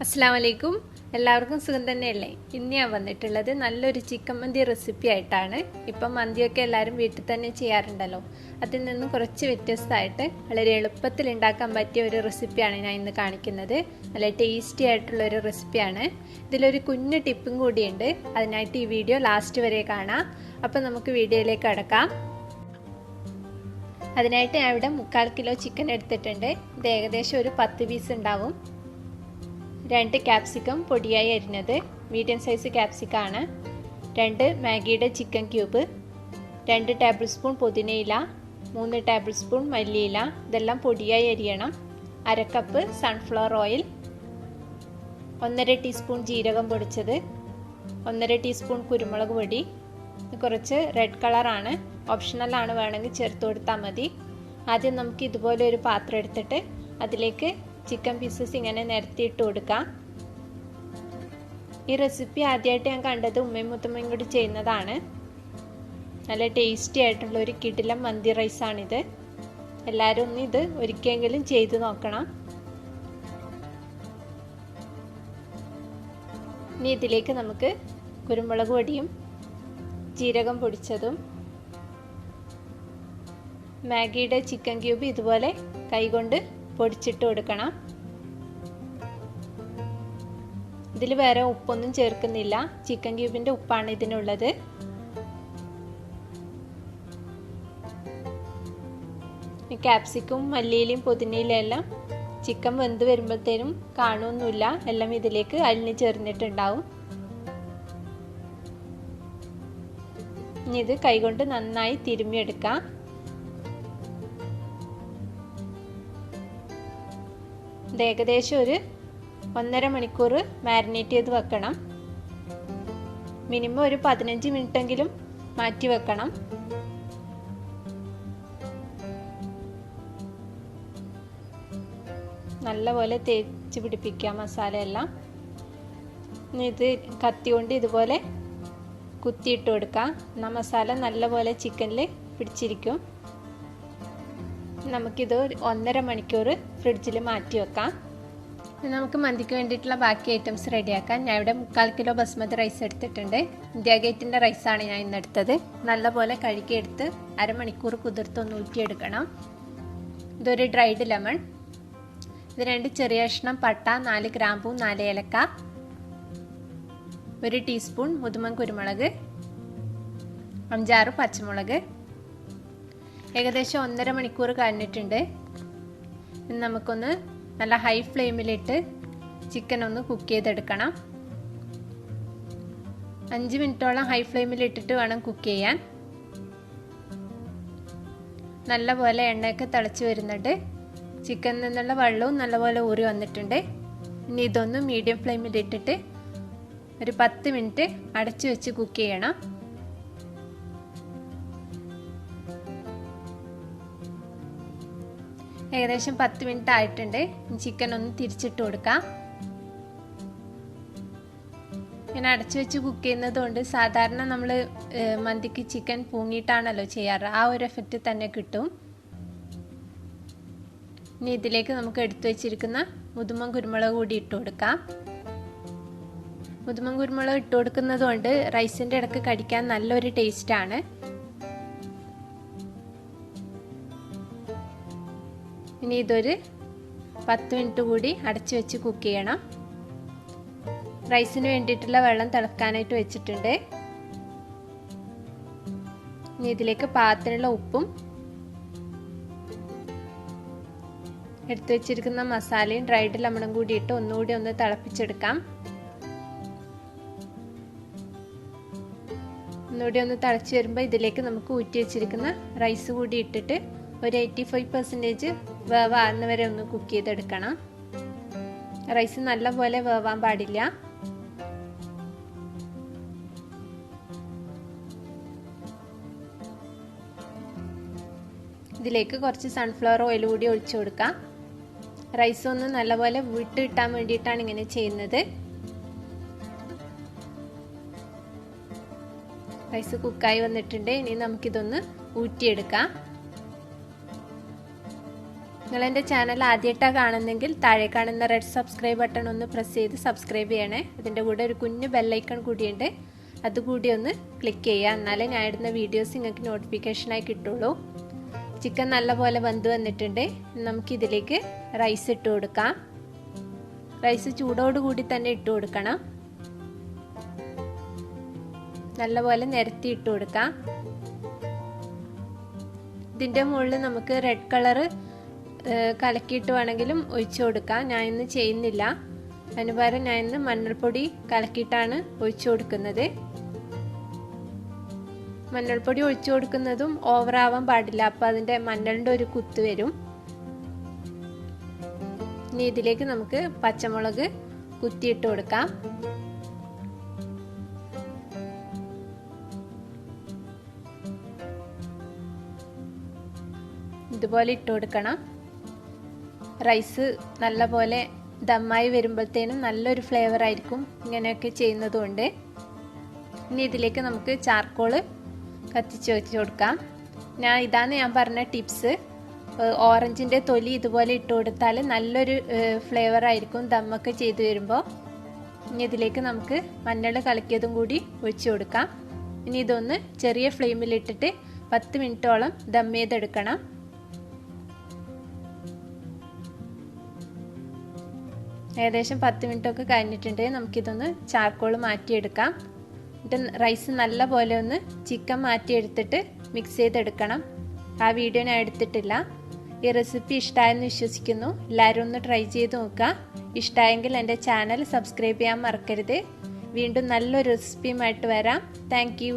അസ്സലാമലൈക്കും എല്ലാവർക്കും സുഖം തന്നെയല്ലേ. ഇന്ന് ഞാൻ വന്നിട്ടുള്ളത് നല്ലൊരു ചിക്കൻ മന്തി റെസിപ്പി ആയിട്ടാണ്. ഇപ്പം മന്തിയൊക്കെ എല്ലാവരും വീട്ടിൽ തന്നെ ചെയ്യാറുണ്ടല്ലോ. അതിൽ നിന്നും കുറച്ച് വ്യത്യസ്തമായിട്ട് വളരെ എളുപ്പത്തിൽ ഉണ്ടാക്കാൻ പറ്റിയ ഒരു റെസിപ്പിയാണ് ഞാൻ ഇന്ന് കാണിക്കുന്നത്. നല്ല ടേസ്റ്റി ആയിട്ടുള്ളൊരു റെസിപ്പിയാണ്. ഇതിലൊരു കുഞ്ഞു ടിപ്പും കൂടിയുണ്ട്. അതിനായിട്ട് ഈ വീഡിയോ ലാസ്റ്റ് വരെ കാണാം. അപ്പം നമുക്ക് വീഡിയോയിലേക്ക് കടക്കാം. അതിനായിട്ട് ഞാൻ ഇവിടെ 3/4 കിലോ ചിക്കൻ എടുത്തിട്ടുണ്ട്. ഇത് ഏകദേശം ഒരു 10 പീസ് ഉണ്ടാവും. 2 ക്യാപ്സിക്കം പൊടിയായി അരിഞ്ഞത്, മീഡിയം സൈസ് ക്യാപ്സിക്കാണ്. 2 മാഗിയുടെ ചിക്കൻ ക്യൂബ്, 2 ടേബിൾ സ്പൂൺ പുതിനയില, 3 ടേബിൾ സ്പൂൺ മല്ലിയില, ഇതെല്ലാം പൊടിയായി അരിയണം. 1/2 കപ്പ് സൺഫ്ലവർ ഓയിൽ, 1/2 ടീസ്പൂൺ ജീരകം പൊടിച്ചത്, 1/2 ടീസ്പൂൺ കുരുമുളക് പൊടി. കുറച്ച് റെഡ് കളറാണ്, ഓപ്ഷണലാണ്, വേണമെങ്കിൽ ചേർത്ത് കൊടുത്താൽ മതി. ആദ്യം നമുക്ക് ഇതുപോലെ ഒരു പാത്രം എടുത്തിട്ട് അതിലേക്ക് ചിക്കൻ പീസസ് ഇങ്ങനെ നിരത്തിയിട്ട് കൊടുക്കാം. ഈ റെസിപ്പി ആദ്യമായിട്ട് ഞാൻ കണ്ടത് ഉമ്മയും മുത്തമ്മയും കൂടി ചെയ്യുന്നതാണ്. നല്ല ടേസ്റ്റി ആയിട്ടുള്ള ഒരു കിടിലം മന്തി റൈസാണിത്. എല്ലാവരും ഒന്ന് ഇത് ഒരിക്കലെങ്കിലും ചെയ്ത് നോക്കണം. ഇനി ഇതിലേക്ക് നമുക്ക് കുരുമുളക് പൊടിയും ജീരകം പൊടിച്ചതും മാഗിയുടെ ചിക്കൻ ക്യൂബ് ഇതുപോലെ കൈകൊണ്ട് പൊടിച്ചിട്ട് കൊടുക്കണം. ഇതിൽ വേറെ ഉപ്പൊന്നും ചേർക്കുന്നില്ല, ചിക്കൻ ക്യൂബിന്റെ ഉപ്പാണ് ഇതിനുള്ളത്. ക്യാപ്സിക്കും മല്ലിയിലും പുതിനയിലും എല്ലാം ചിക്കൻ വെന്ത് വരുമ്പോഴത്തേനും കാണുമൊന്നുമില്ല, എല്ലാം ഇതിലേക്ക് അലിഞ്ഞ് ചേർന്നിട്ടുണ്ടാവും. ഇനി ഇത് കൈകൊണ്ട് നന്നായി തിരുമ്മിയെടുക്കാം. ഇത് ഏകദേശം ഒരു 1.5 മണിക്കൂർ മാരിനേറ്റ് ചെയ്ത് വെക്കണം. മിനിമം ഒരു 15 മിനിറ്റെങ്കിലും മാറ്റി വെക്കണം. നല്ലപോലെ തേച്ച് പിടിപ്പിക്കുക മസാലയെല്ലാം. ഇത് കത്തി കൊണ്ട് ഇതുപോലെ കുത്തിയിട്ട് കൊടുക്കാം. എന്നാൽ മസാല നല്ലപോലെ ചിക്കനിൽ പിടിച്ചിരിക്കും. നമുക്കിത് 1.5 മണിക്കൂർ ഫ്രിഡ്ജിൽ മാറ്റി വെക്കാം. നമുക്ക് മന്തിക്ക് വേണ്ടിയിട്ടുള്ള ബാക്കി ഐറ്റംസ് റെഡിയാക്കാൻ ഞാൻ ഇവിടെ 3/4 കിലോ ബസ്മതി റൈസ് എടുത്തിട്ടുണ്ട്. ഇന്ത്യ ഗേറ്റിൻ്റെ റൈസാണ് ഞാൻ ഇന്ന് എടുത്തത്. നല്ലപോലെ കഴുകിയെടുത്ത് 1/2 മണിക്കൂർ കുതിർത്തൊന്ന് ഊറ്റിയെടുക്കണം. ഇതൊരു ഡ്രൈഡ് ലെമൺ, ഇത് 2 ചെറിയ കഷ്ണം പട്ട, 4 ഗ്രാമ്പൂ, 4 ഏലക്ക, 1 ടീസ്പൂൺ മുതുമൻ കുരുമുളക്, 5-6 പച്ചമുളക്. ഏകദേശം 1.5 മണിക്കൂർ കഴിഞ്ഞിട്ടുണ്ട്. നമുക്കൊന്ന് നല്ല ഹൈ ഫ്ലെയിമിലിട്ട് ചിക്കൻ ഒന്ന് കുക്ക് ചെയ്തെടുക്കണം. 5 മിനിറ്റോളം ഹൈ ഫ്ലെയിമിലിട്ടിട്ട് വേണം കുക്ക് ചെയ്യാൻ. നല്ലപോലെ എണ്ണയൊക്കെ തിളച്ച് വരുന്നുണ്ട്. ചിക്കനിൽ നിന്നുള്ള വെള്ളവും നല്ലപോലെ ഊറി വന്നിട്ടുണ്ട്. ഇനി ഇതൊന്ന് മീഡിയം ഫ്ലെയിമിലിട്ടിട്ട് ഒരു 10 മിനിറ്റ് അടച്ചു വെച്ച് കുക്ക് ചെയ്യണം. ഏകദേശം 10 മിനിറ്റ് ആയിട്ടുണ്ട്. ചിക്കൻ ഒന്ന് തിരിച്ചിട്ട് കൊടുക്കാം. ഇങ്ങനെ അടച്ചു വെച്ച് കുക്ക് ചെയ്യുന്നത് കൊണ്ട് സാധാരണ നമ്മൾ മന്തിക്ക് ചിക്കൻ പൂങ്ങിയിട്ടാണല്ലോ ചെയ്യാറ്, ആ ഒരു എഫക്റ്റ് തന്നെ കിട്ടും. ഇനി ഇതിലേക്ക് നമുക്ക് എടുത്തു വെച്ചിരിക്കുന്ന മുതുമൻ കുരുമുളക് കൂടി ഇട്ട് കൊടുക്കാം. മുതുമൻ കുരുമുളക് ഇട്ട് കൊടുക്കുന്നത് കൊണ്ട് റൈസിൻ്റെ ഇടയ്ക്ക് കടിക്കാൻ നല്ലൊരു ടേസ്റ്റാണ്. ഇനി ഇതൊരു 10 മിനിറ്റ് കൂടി അടച്ചു വെച്ച് കുക്ക് ചെയ്യണം. റൈസിന് വേണ്ടിയിട്ടുള്ള വെള്ളം തിളക്കാനായിട്ട് വെച്ചിട്ടുണ്ട്. ഇനി ഇതിലേക്ക് പാകത്തിനുള്ള ഉപ്പും എടുത്തു വെച്ചിരിക്കുന്ന മസാലയും ഡ്രൈഡ് ലെമണും കൂടി ഇട്ട് ഒന്നുകൂടി ഒന്ന് തിളപ്പിച്ചെടുക്കാം. ഒന്നുകൂടി ഒന്ന് തിളച്ച് വരുമ്പോൾ ഇതിലേക്ക് നമുക്ക് ഊറ്റി വെച്ചിരിക്കുന്ന റൈസ് കൂടി ഇട്ടിട്ട് ഒരു 85% വേവാകുന്ന വരെ ഒന്ന് കുക്ക് ചെയ്തെടുക്കണം. റൈസ് നല്ലപോലെ വേവാൻ പാടില്ല. ഇതിലേക്ക് കുറച്ച് സൺഫ്ലവർ ഓയിൽ കൂടി ഒഴിച്ചു കൊടുക്കാം. റൈസ് ഒന്ന് നല്ലപോലെ വിട്ട് കിട്ടാൻ വേണ്ടിയിട്ടാണ് ഇങ്ങനെ ചെയ്യുന്നത്. റൈസ് കുക്കായി വന്നിട്ടുണ്ട്. ഇനി നമുക്കിതൊന്ന് ഊറ്റിയെടുക്കാം. നിങ്ങൾ എൻ്റെ ചാനൽ ആദ്യമായിട്ടാണ് കാണുന്നെങ്കിൽ താഴെ കാണുന്ന റെഡ് സബ്സ്ക്രൈബ് ബട്ടൺ ഒന്ന് പ്രസ് ചെയ്ത് സബ്സ്ക്രൈബ് ചെയ്യണേ. അതിൻ്റെ കൂടെ ഒരു കുഞ്ഞു ബെല്ലൈക്കൺ കൂടിയുണ്ട്, അതുകൂടി ഒന്ന് ക്ലിക്ക് ചെയ്യുക. എന്നാലേ ഞാൻ ഇടുന്ന വീഡിയോസ് നിങ്ങൾക്ക് നോട്ടിഫിക്കേഷനായി കിട്ടുള്ളൂ. ചിക്കൻ നല്ലപോലെ വെന്ത് വന്നിട്ടുണ്ട്. നമുക്കിതിലേക്ക് റൈസ് ഇട്ട് കൊടുക്കാം. റൈസ് ചൂടോടുകൂടി തന്നെ ഇട്ട് കൊടുക്കണം. നല്ലപോലെ നിരത്തി ഇട്ട് കൊടുക്കാം. ഇതിൻ്റെ മുകളിൽ നമുക്ക് റെഡ് കളറ് കലക്കിയിട്ട് വേണമെങ്കിലും ഒഴിച്ചു കൊടുക്കാം. ഞാൻ ഇന്ന് ചെയ്യുന്നില്ല. അതിന് പകരം ഞാൻ ഇന്ന് മഞ്ഞൾപ്പൊടി കലക്കിയിട്ടാണ് ഒഴിച്ചു കൊടുക്കുന്നത്. മഞ്ഞൾപ്പൊടി ഒഴിച്ചു കൊടുക്കുന്നതും ഓവറാവാൻ പാടില്ല, അപ്പം അതിൻ്റെ മഞ്ഞളിൻ്റെ ഒരു കുത്ത് വരും. ഇനി ഇതിലേക്ക് നമുക്ക് പച്ചമുളക് കുത്തിയിട്ട് കൊടുക്കാം. ഇതുപോലെ ഇട്ട് കൊടുക്കണം. റൈസ് നല്ലപോലെ ദമ്മായി വരുമ്പോഴത്തേനും നല്ലൊരു ഫ്ലേവർ ആയിരിക്കും ഇങ്ങനെയൊക്കെ ചെയ്യുന്നതുകൊണ്ട്. ഇനി ഇതിലേക്ക് നമുക്ക് ചാർക്കോൾ കത്തിച്ച് വെച്ച് കൊടുക്കാം. ഇതാണ് ഞാൻ പറഞ്ഞ ടിപ്സ്. ഓറഞ്ചിൻ്റെ തൊലി ഇതുപോലെ ഇട്ട് കൊടുത്താൽ നല്ലൊരു ഫ്ലേവർ ആയിരിക്കും ദമ്മൊക്കെ ചെയ്ത് വരുമ്പോൾ. ഇനി ഇതിലേക്ക് നമുക്ക് മഞ്ഞൾ കലക്കിയതും കൂടി ഒഴിച്ചു കൊടുക്കാം. ഇനി ഇതൊന്ന് ചെറിയ ഫ്ലെയിമിലിട്ടിട്ട് 10 മിനിറ്റോളം ദം ചെയ്തെടുക്കണം. ഏകദേശം 10 മിനിറ്റൊക്കെ കഴിഞ്ഞിട്ടുണ്ട്. നമുക്കിതൊന്ന് ചാർക്കോൾ മാറ്റിയെടുക്കാം. എന്നിട്ട് റൈസ് നല്ല പോലെ ഒന്ന് ചിക്കൻ മാറ്റിയെടുത്തിട്ട് മിക്സ് ചെയ്തെടുക്കണം. ആ വീഡിയോ ഞാൻ എടുത്തിട്ടില്ല. ഈ റെസിപ്പി ഇഷ്ടമായെന്ന് വിശ്വസിക്കുന്നു. എല്ലാവരും ഒന്ന് ട്രൈ ചെയ്ത് നോക്കുക. ഇഷ്ടമായെങ്കിൽ എൻ്റെ ചാനൽ സബ്സ്ക്രൈബ് ചെയ്യാൻ മറക്കരുത്. വീണ്ടും നല്ലൊരു റെസിപ്പിയുമായിട്ട് വരാം. Thank you.